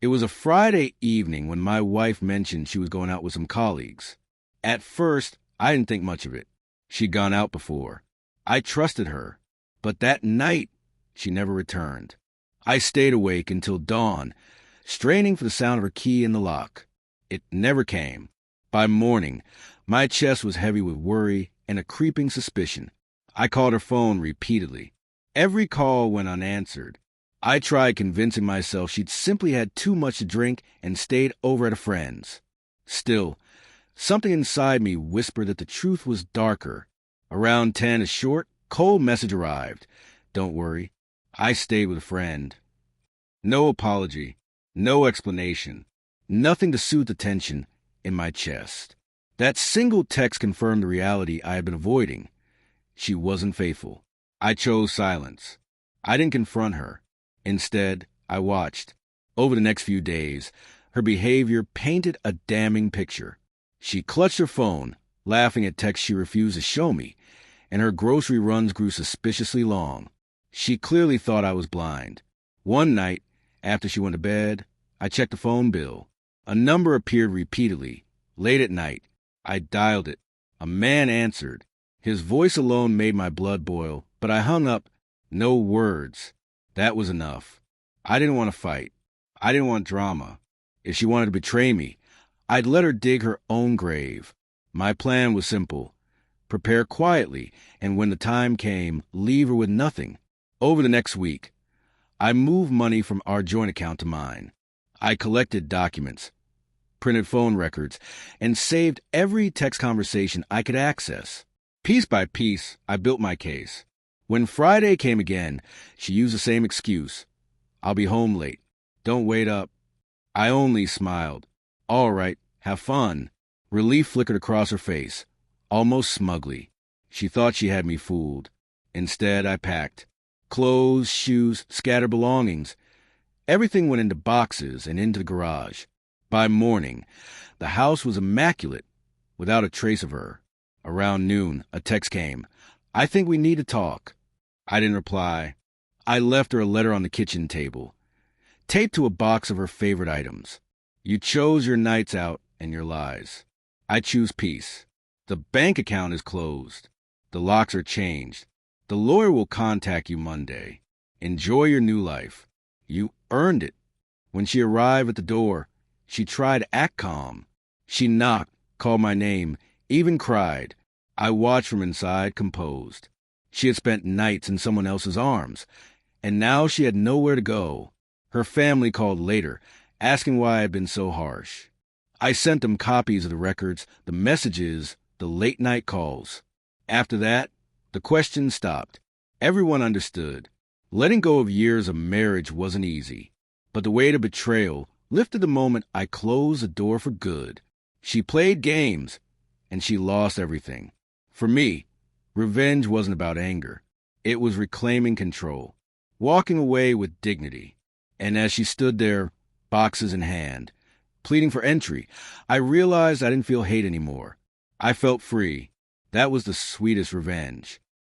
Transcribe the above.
It was a Friday evening when my wife mentioned she was going out with some colleagues. At first, I didn't think much of it. She'd gone out before. I trusted her. But that night, she never returned. I stayed awake until dawn, straining for the sound of her key in the lock. It never came. By morning, my chest was heavy with worry and a creeping suspicion. I called her phone repeatedly. Every call went unanswered. I tried convincing myself she'd simply had too much to drink and stayed over at a friend's. Still, something inside me whispered that the truth was darker. Around 10, a short, cold message arrived. Don't worry, I stayed with a friend. No apology, no explanation, nothing to soothe the tension in my chest. That single text confirmed the reality I had been avoiding. She wasn't faithful. I chose silence. I didn't confront her. Instead, I watched. Over the next few days, her behavior painted a damning picture. She clutched her phone, laughing at texts she refused to show me, and her grocery runs grew suspiciously long. She clearly thought I was blind. One night, after she went to bed, I checked the phone bill. A number appeared repeatedly. Late at night, I dialed it. A man answered. His voice alone made my blood boil, but I hung up. No words. That was enough. I didn't want to fight. I didn't want drama. If she wanted to betray me, I'd let her dig her own grave. My plan was simple. Prepare quietly, and when the time came, leave her with nothing. Over the next week, I moved money from our joint account to mine. I collected documents, printed phone records, and saved every text conversation I could access. Piece by piece, I built my case. When Friday came again, she used the same excuse. I'll be home late. Don't wait up. I only smiled. All right, have fun. Relief flickered across her face, almost smugly. She thought she had me fooled. Instead, I packed. Clothes, shoes, scattered belongings. Everything went into boxes and into the garage. By morning, the house was immaculate, without a trace of her. Around noon, a text came. I think we need to talk. I didn't reply. I left her a letter on the kitchen table, taped to a box of her favorite items. You chose your nights out and your lies. I choose peace. The bank account is closed. The locks are changed. The lawyer will contact you Monday. Enjoy your new life. You earned it. When she arrived at the door, she tried to act calm. She knocked, called my name, even cried. I watched from inside, composed. She had spent nights in someone else's arms, and now she had nowhere to go. Her family called later, asking why I had been so harsh. I sent them copies of the records, the messages, the late-night calls. After that, the questions stopped. Everyone understood. Letting go of years of marriage wasn't easy, but the weight of betrayal lifted the moment I closed the door for good. She played games, and she lost everything. For me, revenge wasn't about anger. It was reclaiming control, walking away with dignity. And as she stood there, boxes in hand, pleading for entry, I realized I didn't feel hate anymore. I felt free. That was the sweetest revenge.